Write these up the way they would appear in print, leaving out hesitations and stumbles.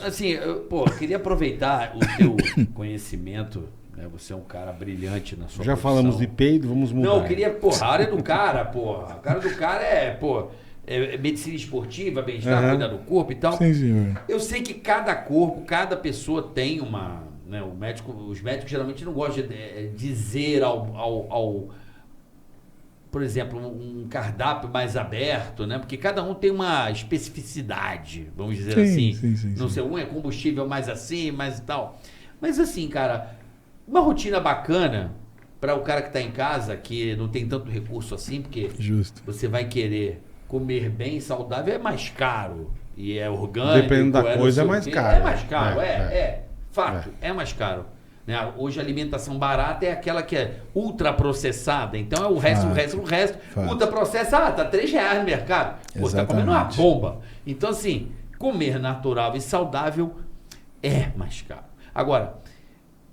assim, eu queria aproveitar o teu conhecimento, né? Você é um cara brilhante na sua Já profissão. falamos de peido, vamos mudar. Não, eu queria, a área do cara, porra. A cara do cara é medicina esportiva, bem-estar, cuidar do corpo e tal. Sim, senhor. Eu sei que cada corpo, cada pessoa tem uma, né, os médicos geralmente não gostam de dizer por exemplo, um cardápio mais aberto, né? Porque cada um tem uma especificidade, vamos dizer assim. Sim. Não sei, um é combustível mais assim, mais e tal. Mas assim, cara, uma rotina bacana para o cara que está em casa, que não tem tanto recurso assim, porque Justo. você vai querer comer bem, saudável, é mais caro. E é orgânico. Dependendo da não coisa, sei é o mais quê. caro. É mais caro, fato, É. é mais caro. Né? Hoje a alimentação barata é aquela que é ultraprocessada. Então é o resto. Fato. Ultraprocessada, tá R$3 no mercado. Pô, você tá comendo uma Exatamente. bomba. Então, assim, comer natural e saudável é mais caro. Agora,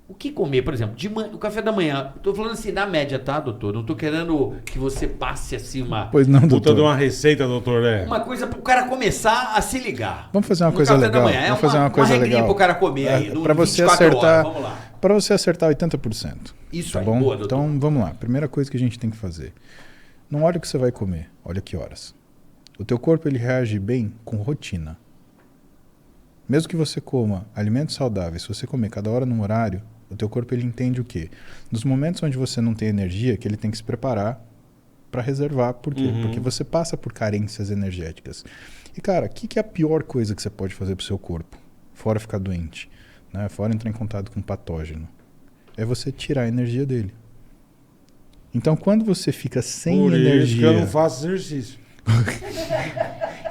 o que comer, por exemplo, o café da manhã, tô falando assim, na média, tá, doutor? Não tô querendo que você passe assim Pois não, Puta doutor. de uma receita, doutor, uma coisa pro cara começar a se ligar. Vamos fazer uma No coisa café da legal. manhã. Vamos fazer uma coisa regrinha legal. pro cara comer aí, no Para você 24 acertar, horas, vamos lá. para você acertar 80%. Isso Tá aí, bom? boa, doutor. Então, vamos lá. Primeira coisa que a gente tem que fazer. Não olha o que você vai comer, olha que horas. O teu corpo ele reage bem com rotina. Mesmo que você coma alimentos saudáveis, se você comer cada hora num horário, o teu corpo ele entende o quê? Nos momentos onde você não tem energia, que ele tem que se preparar para reservar. Por quê? Porque você passa por carências energéticas. E cara, o que é a pior coisa que você pode fazer pro seu corpo? Fora ficar doente, né? Fora entrar em contato com um patógeno. É você tirar a energia dele. Então, quando você fica sem Por energia... isso que eu não faço exercício.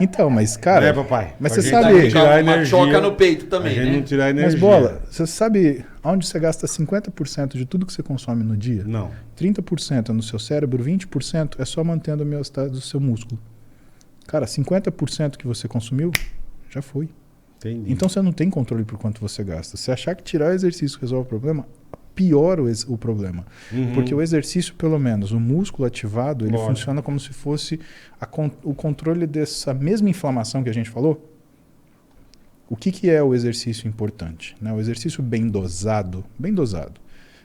Então, mas cara... Né, papai? Mas Pra você gente sabe... tirar a uma energia, choca no peito também, a gente né? não tirar a energia. Mas bola, você sabe onde você gasta 50% de tudo que você consome no dia? Não. 30% é no seu cérebro, 20% é só mantendo a homeostase do seu músculo. Cara, 50% que você consumiu, já foi. Entendi. Então você não tem controle por quanto você gasta. Se achar que tirar o exercício resolve o problema, piora o problema. Porque o exercício, pelo menos, o músculo ativado, ele Lógico. funciona como se fosse o controle dessa mesma inflamação que a gente falou. O que é o exercício importante? Né? O exercício bem dosado,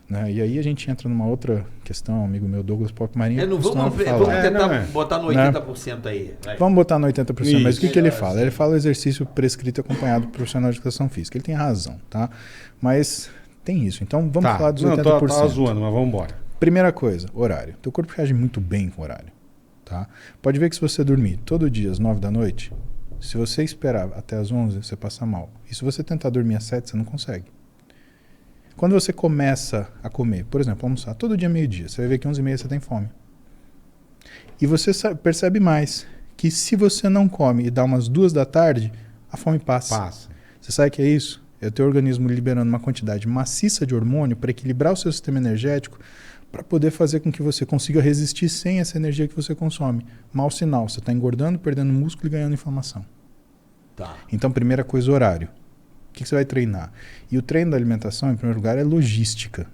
né? E aí a gente entra numa outra questão, amigo meu Douglas Pop Marinho. Vamos costumava falar. tentar botar no 80% aí. Vai. Vamos botar no 80%, mas o que ele Melhor fala? assim. Ele fala exercício prescrito e acompanhado por profissional de educação física. Ele tem razão, tá? Mas tem isso. Então vamos falar dos 80%. Não, tô zoando, mas vamos embora. Primeira coisa, horário. Teu corpo reage muito bem com horário, tá? Pode ver que se você dormir todo dia às 9 da noite, se você esperar até às 11, você passa mal. E se você tentar dormir às 7, você não consegue. Quando você começa a comer, por exemplo, almoçar todo dia meio-dia, você vai ver que 11h30 você tem fome. E você percebe mais que se você não come e dá umas 2 da tarde, a fome passa. Você sabe o que é isso? É o teu organismo liberando uma quantidade maciça de hormônio para equilibrar o seu sistema energético, para poder fazer com que você consiga resistir sem essa energia que você consome. Mau sinal, você está engordando, perdendo músculo e ganhando inflamação. Tá. Então, primeira coisa, horário. O que você vai treinar? E o treino da alimentação, em primeiro lugar, é logística,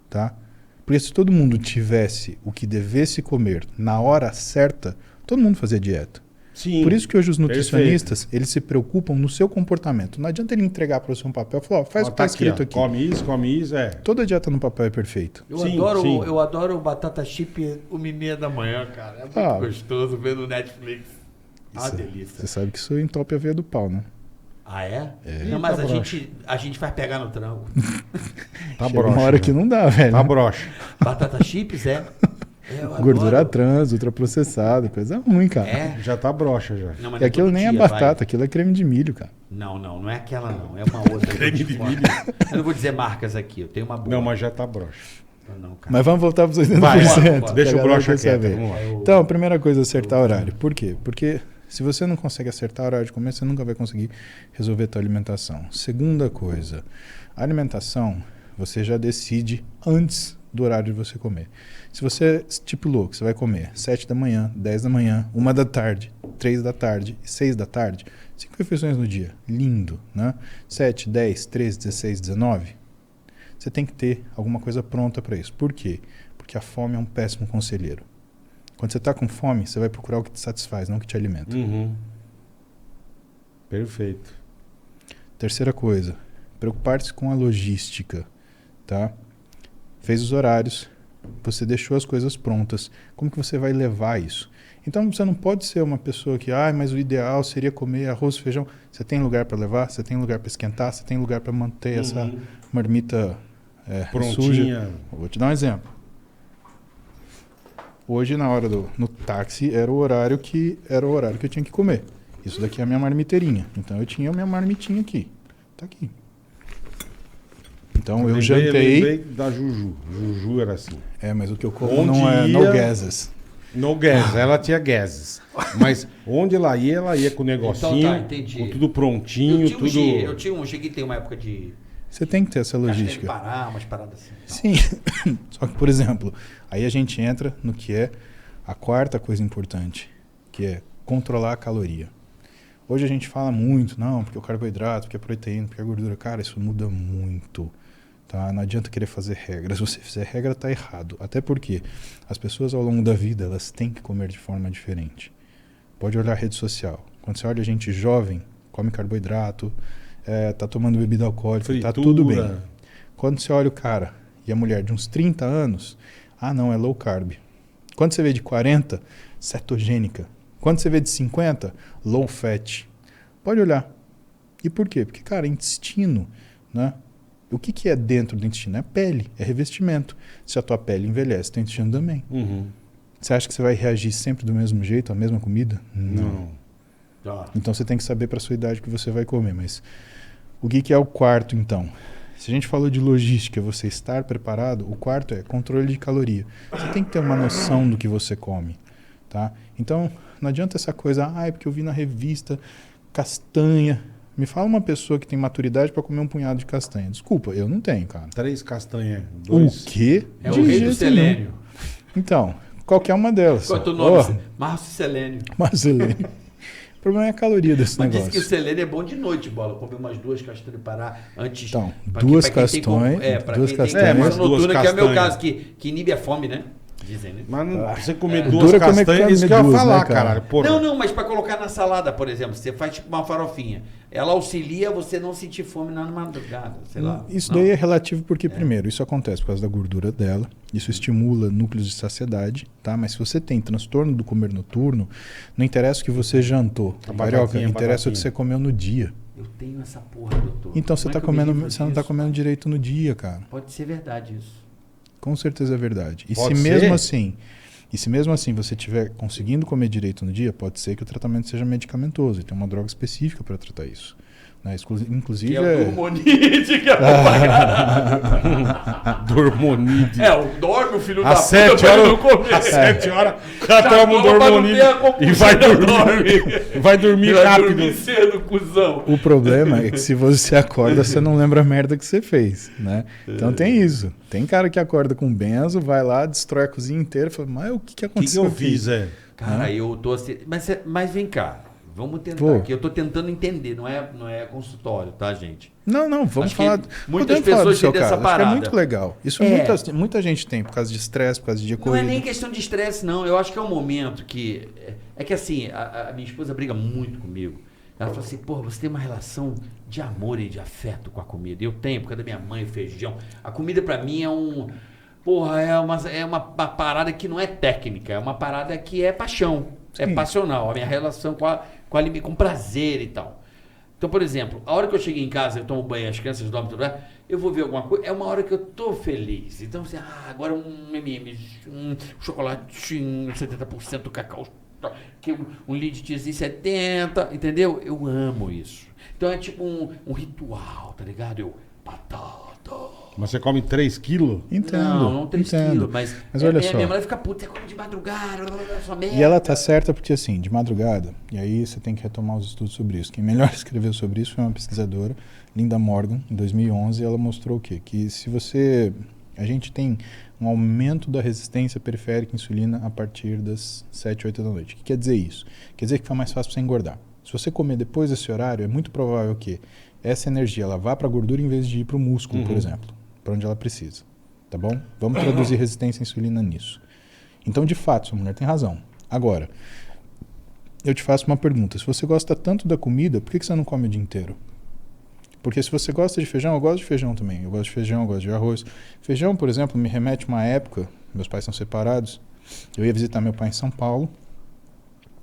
tá? Porque se todo mundo tivesse o que devesse comer na hora certa, todo mundo fazia dieta. Sim. Por isso que hoje os nutricionistas, eles se preocupam no seu comportamento. Não adianta ele entregar para você um papel e falar, ó, faz o que está escrito aqui. Come isso, Toda dieta no papel é perfeita. Eu adoro batata chip 1h30 da manhã, cara. É muito gostoso vendo Netflix. Ah, delícia. Você sabe que isso entope a veia do pau, né? Ah, é? É. Não, mas Tá a gente vai pegar no tranco. Tá Chega broxa. uma hora que não dá, velho. Tá broxa. Batata chips, é? Gordura trans, ultraprocessada, coisa ruim, cara. É? Já tá broxa, já. Não, mas E aquilo todo nem é dia, batata, vai. aquilo é creme de milho, cara. Não é aquela não. É uma outra. Creme de milho. Eu não vou dizer marcas aqui, eu tenho uma boa. Não, mas já tá broxa. Não, cara. Mas vamos voltar para os 80%. Vai, que deixa a o galera broxa quer quieto, saber. vamos lá. Então, a primeira coisa é acertar o horário. Por quê? Porque se você não consegue acertar o horário de comer, você nunca vai conseguir resolver a tua alimentação. Segunda coisa, a alimentação você já decide antes do horário de você comer. Se você estipulou que você vai comer 7 da manhã, 10 da manhã, 1 da tarde, 3 da tarde e 6 da tarde, 5 refeições no dia, lindo, né? 7, 10, 13, 16, 19, você tem que ter alguma coisa pronta para isso. Por quê? Porque a fome é um péssimo conselheiro. Quando você está com fome, você vai procurar o que te satisfaz, não o que te alimenta. Perfeito. Terceira coisa, preocupar-se com a logística, tá? Fez os horários, você deixou as coisas prontas, como que você vai levar isso? Então você não pode ser uma pessoa que, mas o ideal seria comer arroz e feijão. Você tem lugar para levar, você tem lugar para esquentar, você tem lugar para manter essa marmita Prontinha. suja. Vou te dar um exemplo. Hoje, no táxi, era o horário que eu tinha que comer. Isso daqui é a minha marmiteirinha. Então eu tinha a minha marmitinha aqui. Tá aqui. Então eu jantei. Lembrei da Juju. Juju era assim. Mas o que eu como Onde não é ia- no gases. No gases, ela tinha gases. Mas onde ela ia com o negocinho, Então tá, entendi. com tudo prontinho, Eu tinha tudo... cheguei a ter uma época de Você tem que ter essa logística. parar, umas paradas assim. Sim. Só que, por exemplo, aí a gente entra no que é a quarta coisa importante, que é controlar a caloria. Hoje a gente fala muito, não, porque o carboidrato, porque a proteína, porque a gordura. Cara, isso muda muito. Tá? Não adianta querer fazer regra. Se você fizer regra, tá errado. Até porque as pessoas ao longo da vida, elas têm que comer de forma diferente. Pode olhar a rede social. Quando você olha gente jovem, come carboidrato, tá tomando bebida alcoólica, tá tudo bem. Quando você olha o cara e a mulher de uns 30 anos, não, é low carb. Quando você vê de 40, cetogênica. Quando você vê de 50, low fat. Pode olhar. E por quê? Porque, cara, intestino, né? O que é dentro do intestino? É a pele, é revestimento. Se a tua pele envelhece, teu intestino também. Você acha que você vai reagir sempre do mesmo jeito, à mesma comida? Não. Então você tem que saber para sua idade o que você vai comer. Mas o que é o quarto, então? Se a gente falou de logística, você estar preparado, o quarto é controle de caloria. Você tem que ter uma noção do que você come, tá? Então, não adianta essa coisa, é porque eu vi na revista castanha. Me fala uma pessoa que tem maturidade para comer um punhado de castanha. Desculpa, eu não tenho, cara. 3 castanhas. O quê? É o rei do selênio. Então, qualquer uma delas. Qual é o teu nome? Márcio Selênio. Selênio. O problema é a caloria desse Mas negócio. disse que o selênio é bom de noite, bola. Comer umas 2 castanhas de parar antes. Então, pra duas pra quem tem castanhas, pra duas quem castanhas. tem mas noturna, duas que é o meu castanhas. caso, que inibe a fome, né? Dizem, né? Mas você comer dura duas comer castanhas, isso que eu ia duas, falar, né, cara? caralho. Porra. Não, mas pra colocar na salada, por exemplo, você faz tipo uma farofinha. Ela auxilia você não sentir fome na madrugada, sei lá. Isso Não. daí é relativo porque, primeiro, isso acontece por causa da gordura dela. Isso estimula núcleos de saciedade, tá? Mas se você tem transtorno do comer noturno, não interessa o que você jantou. Carioca, interessa o que você comeu no dia. Eu tenho essa porra, doutor. Então você Como é tá que eu me comendo, livro você não tá disso? comendo direito no dia, cara. Pode ser verdade isso. Com certeza é verdade. E Pode se ser? mesmo assim você estiver conseguindo comer direito no dia, pode ser que o tratamento seja medicamentoso e tem uma droga específica para tratar isso. Né? Inclusive Que é o Dormonide, que é bom pra caralho. Dormonide. O dorme, o filho da Às puta, 7 pra ele horas, não comer. às 7 horas, o cara toma um pra não Dormonide ter a compulsão e vai da dormir. dorme. Vai dormir Vai rápido. dormir cedo, cuzão. O problema é que se você acorda, você não lembra a merda que você fez, né? Então tem isso. Tem cara que acorda com benzo, vai lá, destrói a cozinha inteira e fala, mas o que O que aconteceu eu fiz, Cara, eu tô assim... Mas vem cá, vamos tentar Pô. aqui. Eu tô tentando entender, não é consultório, tá, gente? Não, vamos Acho que falar... muitas podemos falar do pessoas seu têm dessa caso. Acho que é parada. muito legal. Isso muita gente tem, por causa de estresse, por causa de dia Não corrido. é nem questão de estresse, não. Eu acho que é um momento que... É que assim, a minha esposa briga muito comigo. Ela fala assim, porra, você tem uma relação de amor e de afeto com a comida. Eu tenho, por causa da minha mãe, feijão. A comida pra mim é um... Porra, é uma parada que não é técnica. É uma parada que é paixão. É Sim. passional. A minha relação com prazer e tal. Então, por exemplo, a hora que eu cheguei em casa, eu tomo banho, as crianças dormem, tudo, eu vou ver alguma coisa, é uma hora que eu tô feliz. Então, assim, agora um M&M, um chocolatinho, 70% cacau, que um leite de 70, entendeu? Eu amo isso. Então é tipo um ritual, tá ligado? Batata. Mas você come 3 quilos? Entendo. Não 3 entendo. quilos, mas olha só. minha mulher fica puta, você come de madrugada, sua merda. E ela tá certa porque, assim, de madrugada, e aí você tem que retomar os estudos sobre isso. Quem melhor escreveu sobre isso foi uma pesquisadora, Linda Morgan, em 2011, e ela mostrou o quê? Que a gente tem um aumento da resistência periférica à insulina a partir das 7, 8 da noite. O que quer dizer isso? Quer dizer que fica mais fácil para você engordar. Se você comer depois desse horário, é muito provável que essa energia ela vá para a gordura em vez de ir para o músculo, por exemplo, para onde ela precisa. Tá bom? Vamos traduzir resistência à insulina nisso. Então, de fato, sua mulher tem razão. Agora, eu te faço uma pergunta. Se você gosta tanto da comida, por que você não come o dia inteiro? Porque se você gosta de feijão, eu gosto de feijão também. Eu gosto de feijão, eu gosto de arroz. Feijão, por exemplo, me remete a uma época, meus pais são separados, eu ia visitar meu pai em São Paulo,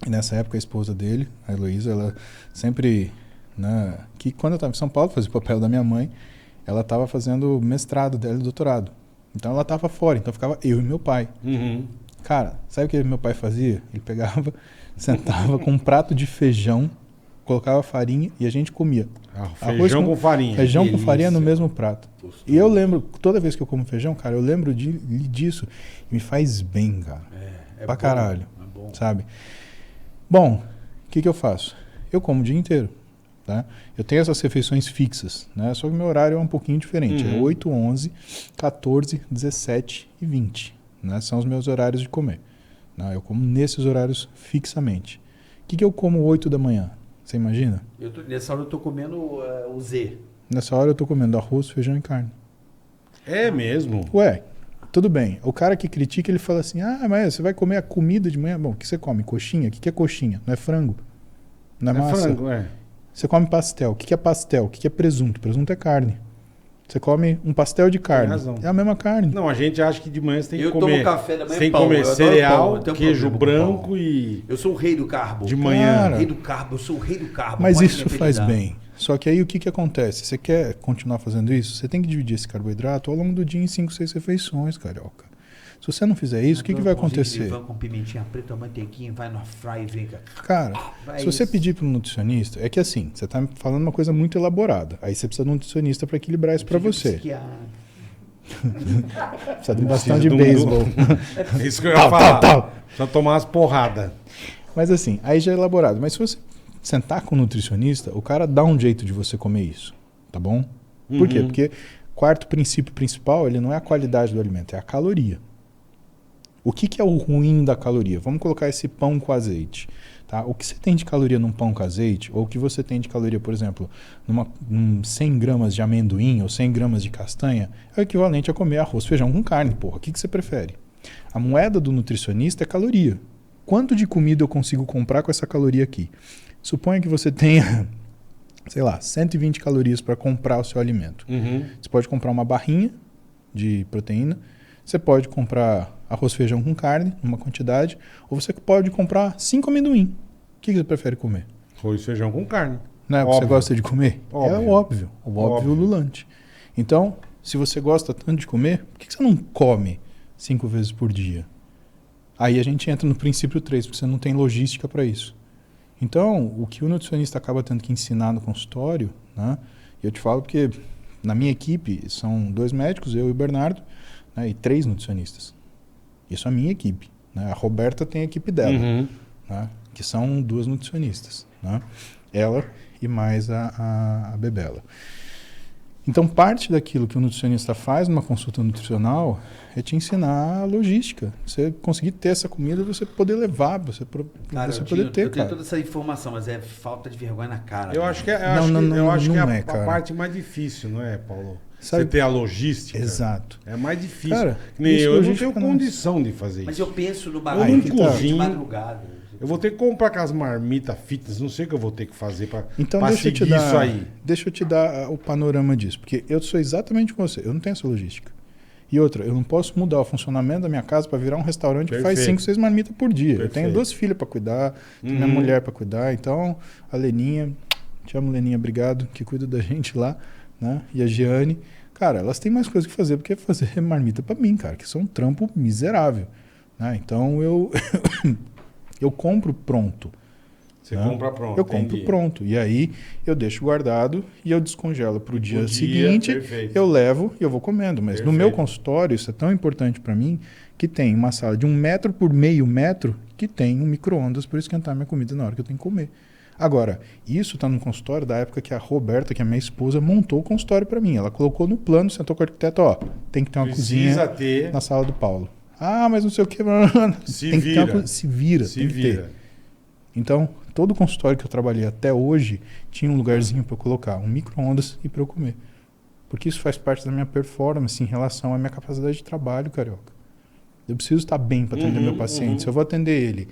e nessa época a esposa dele, a Heloísa, ela sempre, né, que quando eu estava em São Paulo, fazia o papel da minha mãe, ela estava fazendo mestrado dela e doutorado. Então ela estava fora, então ficava eu e meu pai. Uhum. Cara, sabe o que meu pai fazia? Ele pegava, sentava com um prato de feijão, colocava farinha e a gente comia. Feijão com farinha. Feijão com Delícia. farinha no mesmo prato. Gostoso. E eu lembro, toda vez que eu como feijão, cara, eu lembro disso. E me faz bem, cara. Pra bom, caralho. É bom. Sabe? Bom, o que eu faço? Eu como o dia inteiro. Tá? Eu tenho essas refeições fixas, né? Só que o meu horário é um pouquinho diferente. É 8, 11, 14, 17 e 20. Né? São os meus horários de comer. Né? Eu como nesses horários fixamente. O que eu como 8 da manhã? Você imagina? Nessa hora eu tô comendo o Z. Nessa hora eu tô comendo arroz, feijão e carne. É mesmo? Ué, tudo bem. O cara que critica, ele fala assim, mas você vai comer a comida de manhã? Bom, o que você come? Coxinha? O que é coxinha? Não é frango? Não é massa? Frango, é. Você come pastel. O que é pastel? O que é presunto? Presunto é carne. Você come um pastel de carne. razão. É a mesma carne. Não, a gente acha que de manhã você tem que Eu comer. tomo café da manhã Você tem que pão, comer eu adoro cereal, pão, eu tenho queijo problema com branco e Eu sou o rei do carbo. de manhã. Cara, Rei do carbo, eu sou o rei do carbo. Mas pode isso me faz apelidar. bem. Só que aí o que acontece? Você quer continuar fazendo isso? Você tem que dividir esse carboidrato ao longo do dia em 5, 6 refeições, carioca. Se você não fizer isso, o que vai acontecer? Com pimentinha preta, manteiguinha, vai no fry e vem cá. Cara, Vai se você isso. pedir para um nutricionista, é que assim, você está falando uma coisa muito elaborada. Aí você precisa de um nutricionista para equilibrar isso para você. Precisa de um bastão de de um- beisebol. É isso que eu ia falar. Só tomar umas porradas. Mas assim, aí já é elaborado. Mas se você sentar com um nutricionista, o cara dá um jeito de você comer isso, tá bom? Por quê? Porque quarto princípio principal, ele não é a qualidade do alimento, é a caloria. O que é o ruim da caloria? Vamos colocar esse pão com azeite. Tá? O que você tem de caloria num pão com azeite, ou o que você tem de caloria, por exemplo, num 100 gramas de amendoim ou 100 gramas de castanha, é o equivalente a comer arroz, feijão com carne, porra. O que você prefere? A moeda do nutricionista é caloria. Quanto de comida eu consigo comprar com essa caloria aqui? Suponha que você tenha, sei lá, 120 calorias para comprar o seu alimento. Você pode comprar uma barrinha de proteína, você pode comprar arroz, feijão com carne, numa quantidade, ou você pode comprar 5 amendoim. O que você prefere comer? Arroz, feijão com carne. Não é o que você Óbvio. gosta de comer? Óbvio. É óbvio. O óbvio Óbvio. ululante. Então, se você gosta tanto de comer, por que você não come 5 vezes por dia? Aí a gente entra no princípio 3, porque você não tem logística para isso. Então, o que o nutricionista acaba tendo que ensinar no consultório, né? E eu te falo porque na minha equipe são 2 médicos, eu e o Bernardo, né? E 3 nutricionistas. Isso é a minha equipe. Né? A Roberta tem a equipe dela, né? Que são 2 nutricionistas. Né? Ela e mais a Bebela. Então, parte daquilo que o nutricionista faz numa consulta nutricional é te ensinar a logística. Você conseguir ter essa comida, você poder levar, você Cara, você eu poder ter, tenho cara. toda essa informação, mas é falta de vergonha na cara. Eu né? acho que é, Não, eu acho que é não é, a cara. parte mais difícil, não é, Paulo? Sabe- Você ter a logística. Exato. É mais difícil. Cara, Que nem isso eu não logística tenho não. condição de fazer Mas isso. eu penso no Eu bagulho não de cozinho. madrugada. Eu vou ter que comprar aquelas marmitas fitness, não sei o que eu vou ter que fazer pra, Então pra deixa eu te seguir isso dar, aí. deixa eu te dar o panorama disso, porque eu sou exatamente como você, eu não tenho essa logística. E outra, eu não posso mudar o funcionamento da minha casa para virar um restaurante que faz Perfeito. 5, 6 marmitas por dia. Eu Perfeito. tenho 2 filhas para cuidar, tenho minha mulher para cuidar, então a Leninha, te amo Leninha, obrigado, que cuida da gente lá, né? E a Giane, cara, elas têm mais coisas que fazer porque fazer marmita para mim, cara, que isso é um trampo miserável, né? Então eu compro pronto. Você né? compra pronto. Eu compro entendi. pronto. E aí eu deixo guardado e eu descongelo para o dia dia, seguinte. perfeito. Eu levo e eu vou comendo. Mas no Perfeito. meu consultório, isso é tão importante para mim, que tem uma sala de 1 metro por meio metro que tem um micro-ondas para esquentar minha comida na hora que eu tenho que comer. Agora, isso está no consultório da época que a Roberta, que é minha esposa, montou o consultório para mim. Ela colocou no plano, sentou com o arquiteto, ó, tem que ter uma Precisa cozinha ter. na sala do Paulo. Ah, mas não sei o que. Se tem que ter uma vira. se vira. Se tem que ter. vira. Então, todo consultório que eu trabalhei até hoje tinha um lugarzinho para eu colocar, um micro-ondas e para eu comer. Porque isso faz parte da minha performance em relação à minha capacidade de trabalho, carioca. Eu preciso estar bem para atender meu paciente. Se eu vou atender ele,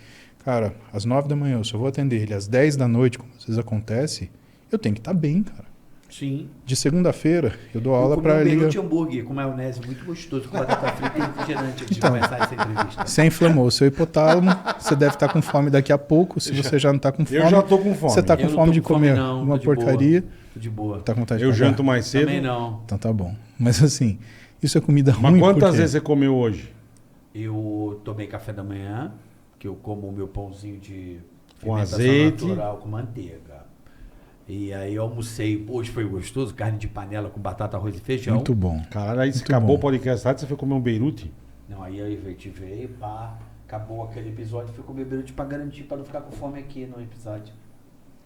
cara, às 9 da manhã, se eu vou atender ele às 10 da noite, como às vezes acontece, eu tenho que estar bem, cara. Sim. De segunda-feira, eu dou aula Eu para comi um ligar. de hambúrguer com maionese muito gostoso, com batata frita e refrigerante antes de começar essa entrevista. Você inflamou o seu hipotálamo, você deve estar com fome daqui a pouco. Se você já não está com fome, Eu já tô com fome. você está com Eu não fome tô de com fome, comer não, uma tô de boa. porcaria, Tô de boa. tá com vontade de Eu pagar? janto mais cedo. Também não. Então tá bom. Mas assim, isso é comida Mas ruim. quantas por quê? vezes você comeu hoje? Eu tomei café da manhã, que eu como o meu pãozinho de Com fermentação azeite. natural com manteiga. E aí eu almocei, hoje foi gostoso, carne de panela com batata, arroz e feijão. Muito bom. Caralho, aí você Muito acabou bom. o podcast tarde, você foi comer um Beirute? Não, aí a Ivete veio, pá, acabou aquele episódio, fui comer beirute pra garantir, pra não ficar com fome aqui no episódio.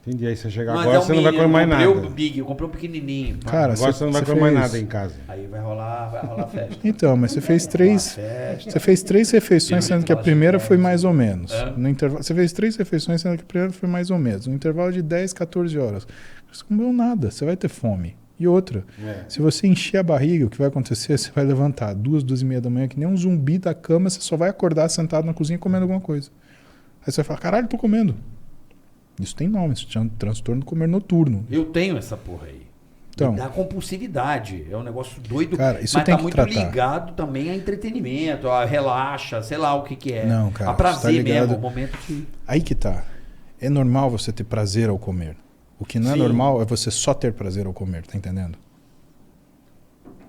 Entendi, aí você chegar Mas agora, é um você não vai mini, comer mais eu comprei nada. o Big, eu comprei um pequenininho. pá. Cara, Agora você não vai comer mais nada em casa. Aí vai rolar festa. Então, mas você fez três. Festa. Você fez 3 refeições, sendo que a primeira foi mais ou menos. É. No intervalo, você fez 3 refeições, sendo que a primeira foi mais ou menos. No intervalo de 10, 14 horas. Você não comeu nada, você vai ter fome. E outra, É. se você encher a barriga, o que vai acontecer? Você vai levantar 2, 2:30 da manhã, que nem um zumbi da cama, você só vai acordar sentado na cozinha comendo alguma coisa. Aí você vai falar, caralho, tô comendo. Isso tem nome, isso chama transtorno do comer noturno. Eu tenho essa porra aí. Então. Me dá compulsividade. É um negócio doido. Cara, isso mas tem tá que muito tratar. ligado também a entretenimento, a relaxa, sei lá o que que é. Não, cara, a prazer tá ligado. mesmo, o momento que... Aí que tá. É normal você ter prazer ao comer. O que não é Sim. normal é você só ter prazer ao comer, tá entendendo?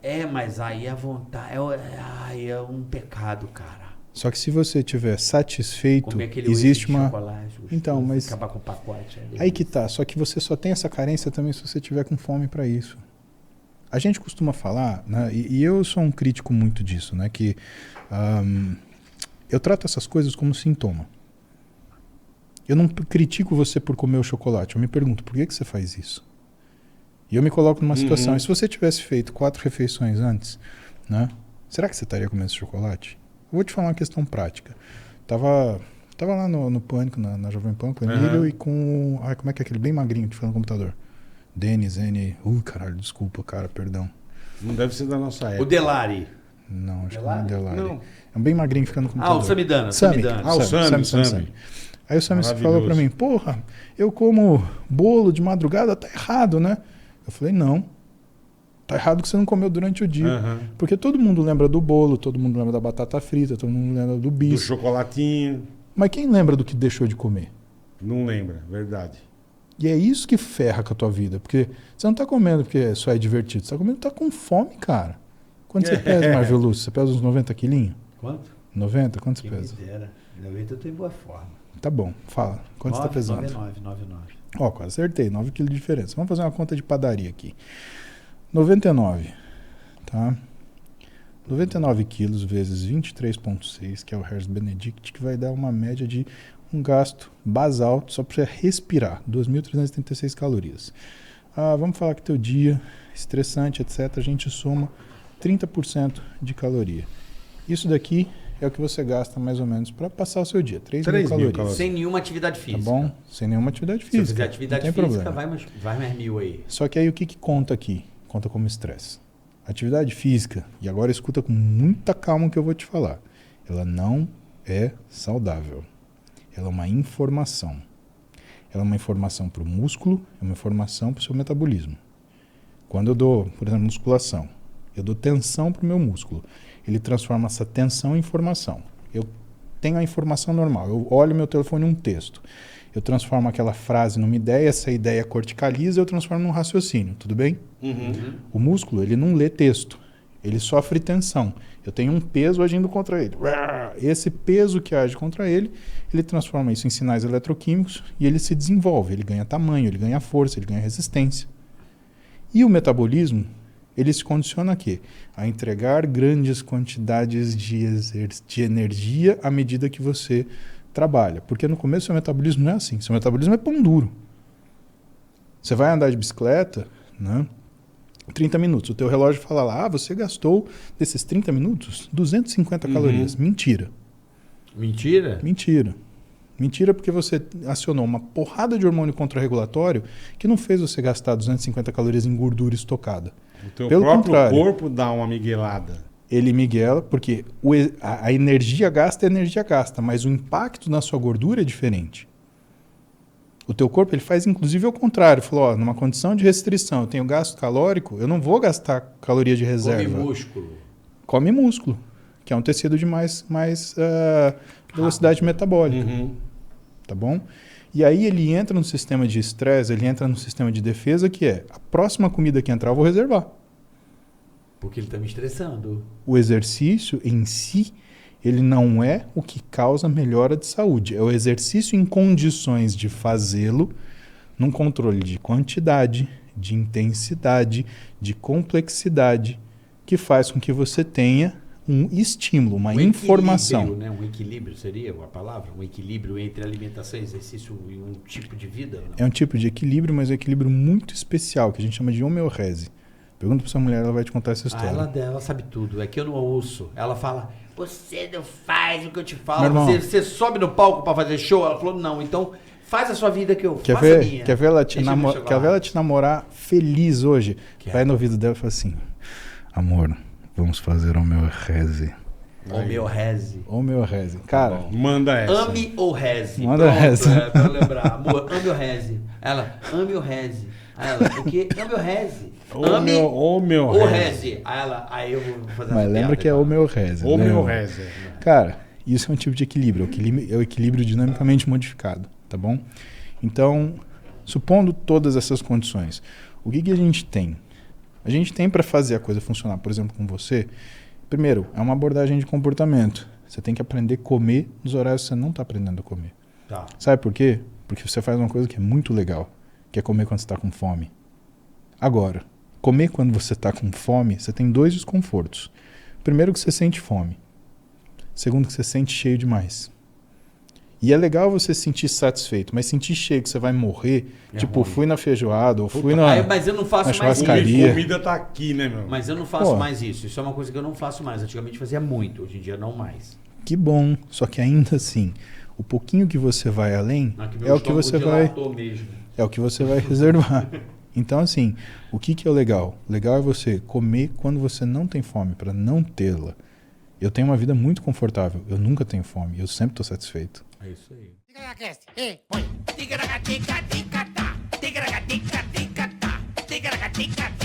É, mas aí a vontade... é um pecado, cara. Só que se você estiver satisfeito, Comer aquele existe wafer de uma... chocolate, gostoso, Então, mas- acabar com o pacote. Aí que tá. Só que você só tem essa carência também se você tiver com fome para isso. A gente costuma falar, né, e eu sou um crítico muito disso, né, que eu trato essas coisas como sintoma. Eu não critico você por comer o chocolate. Eu me pergunto, por que você faz isso? E eu me coloco numa situação. E se você tivesse feito 4 refeições antes, né? Será que você estaria comendo esse chocolate? Eu vou te falar uma questão prática. Tava lá no Pânico, na Jovem Pan, com o Emílio e com... Ai, como é que é aquele bem magrinho que fica no computador? Denis, N... Caralho, desculpa, cara, perdão. Não deve ser da nossa O época. Delari. Não, acho que não é Delari. Não. É um bem magrinho que fica no computador. Ah, o Samidana. Sami. Ah, o Sami. Aí o Sami Maravilhoso. falou pra mim, porra, eu como bolo de madrugada, tá errado, né? Eu falei, não. Tá errado que você não comeu durante o dia. Aham. Porque todo mundo lembra do bolo, todo mundo lembra da batata frita, todo mundo lembra do Do bicho. chocolatinho. Mas quem lembra do que deixou de comer? Não lembra, verdade. E é isso que ferra com a tua vida. Porque você não tá comendo porque só é divertido. Você tá comendo, tá com fome, cara. Quanto você pesa, Marvel Lúcio? Você pesa uns 90 quilinhos? Quanto? 90? Quanto você Quem me pesa? dera. 90 eu tô em boa forma. Tá bom, fala. Quanto você tá pesando? 99. Ó, quase acertei, 9 kg de diferença. Vamos fazer uma conta de padaria aqui. 99, tá? 99 quilos vezes 23,6, que é o Hertz Benedict, que vai dar uma média de um gasto basal só para respirar, 2.336 calorias. Vamos falar que teu dia, estressante, etc., a gente soma 30% de caloria. Isso daqui é o que você gasta mais ou menos para passar o seu dia, 3.000 calorias. Sem nenhuma atividade Tá física. bom? Sem nenhuma atividade Se eu física. fizer atividade não tem física, problema. vai mais 1000 aí. Só que aí o que conta aqui? Conta como estresse. Atividade física, e agora escuta com muita calma o que eu vou te falar. Ela não é saudável. Ela é uma informação. Ela é uma informação para o músculo, é uma informação para o seu metabolismo. Quando eu dou, por exemplo, musculação, eu dou tensão para o meu músculo. Ele transforma essa tensão em informação. Eu tenho a informação normal. Eu olho meu telefone em um texto. Eu transformo aquela frase numa ideia, essa ideia corticaliza, eu transformo num raciocínio, tudo bem? O músculo, ele não lê texto, ele sofre tensão. Eu tenho um peso agindo contra ele. Esse peso que age contra ele, ele transforma isso em sinais eletroquímicos e ele se desenvolve, ele ganha tamanho, ele ganha força, ele ganha resistência. E o metabolismo, ele se condiciona a quê? A entregar grandes quantidades de energia à medida que você trabalha. Porque no começo seu metabolismo não é assim. Seu metabolismo é pão duro. Você vai andar de bicicleta, né? 30 minutos. O teu relógio fala lá, você gastou desses 30 minutos 250 calorias. Mentira. Mentira? Mentira. Mentira porque você acionou uma porrada de hormônio contrarregulatório que não fez você gastar 250 calorias em gordura estocada. O teu Pelo próprio contrário. corpo dá uma miguelada. Ele miguela porque a energia gasta é energia gasta, mas o impacto na sua gordura é diferente. O teu corpo ele faz inclusive ao contrário. Falou, ó, numa condição de restrição, eu tenho gasto calórico, eu não vou gastar caloria de reserva. Come músculo. Come músculo, que é um tecido de mais velocidade metabólica. Tá bom? E aí ele entra no sistema de estresse, ele entra no sistema de defesa, que é a próxima comida que entrar eu vou reservar. Porque ele tá me estressando. O exercício em si, ele não é o que causa melhora de saúde. É o exercício em condições de fazê-lo num controle de quantidade, de intensidade, de complexidade, que faz com que você tenha um estímulo, uma informação. Né? Um equilíbrio seria a palavra? Um equilíbrio entre alimentação, exercício e um tipo de vida? Não? É um tipo de equilíbrio, mas é um equilíbrio muito especial, que a gente chama de homeorese. Pergunta pra sua mulher, ela vai te contar essa história. Ela sabe tudo. É que eu não ouço. Ela fala, você não faz o que eu te Meu falo. irmão. Você sobe no palco pra fazer show? Ela falou, não. Então faz a sua vida que eu Quer faço a minha. ver ela te, Deixa eu chegar quer ver lá. ela te namorar feliz hoje? Quero. Vai no ouvido dela e fala assim, amor, vamos fazer homeorese. Homeorese. Homeorese. Cara, Manda essa. Ame ou reze. Manda Pronto, essa. pra eu lembrar. Amor, ame ou reze. Ela, ame ou reze. Aí ela, o quê? Ame ou reze. Ame ou reze. Aí eu vou fazer mas essa lembra piada que é agora. homeorese. né? Homeorese. Cara, isso é um tipo de equilíbrio. É o equilíbrio dinamicamente modificado, tá bom? Então, supondo todas essas condições, o que a gente tem? A gente tem para fazer a coisa funcionar, por exemplo, com você. Primeiro, é uma abordagem de comportamento. Você tem que aprender a comer nos horários que você não está aprendendo a comer. Tá. Sabe por quê? Porque você faz uma coisa que é muito legal, que é comer quando você está com fome. Agora, comer quando você está com fome, você tem dois desconfortos. Primeiro, que você sente fome. Segundo, que você sente cheio demais. E é legal você se sentir satisfeito, mas sentir cheio que você vai morrer, É tipo, ruim. fui na feijoada, ou fui na... Mas eu não faço na mais churrascaria. isso. Comida tá aqui, né, meu? Mas eu não faço Pô. mais isso. Isso é uma coisa que eu não faço mais. Antigamente fazia muito, hoje em dia não mais. Que bom, só que ainda assim, o pouquinho que você vai além Aqui meu é o que estômago você vai... dilatou mesmo. É o que você vai reservar. Então, assim, o que é o legal? O legal é você comer quando você não tem fome, para não tê-la. Eu tenho uma vida muito confortável. Eu nunca tenho fome. Eu sempre estou satisfeito. É isso aí. Tigra-tica-tica-tá, tigra-tica-tica-tá, tigra-tica-tica-tá, tigra-tica-tica-tá.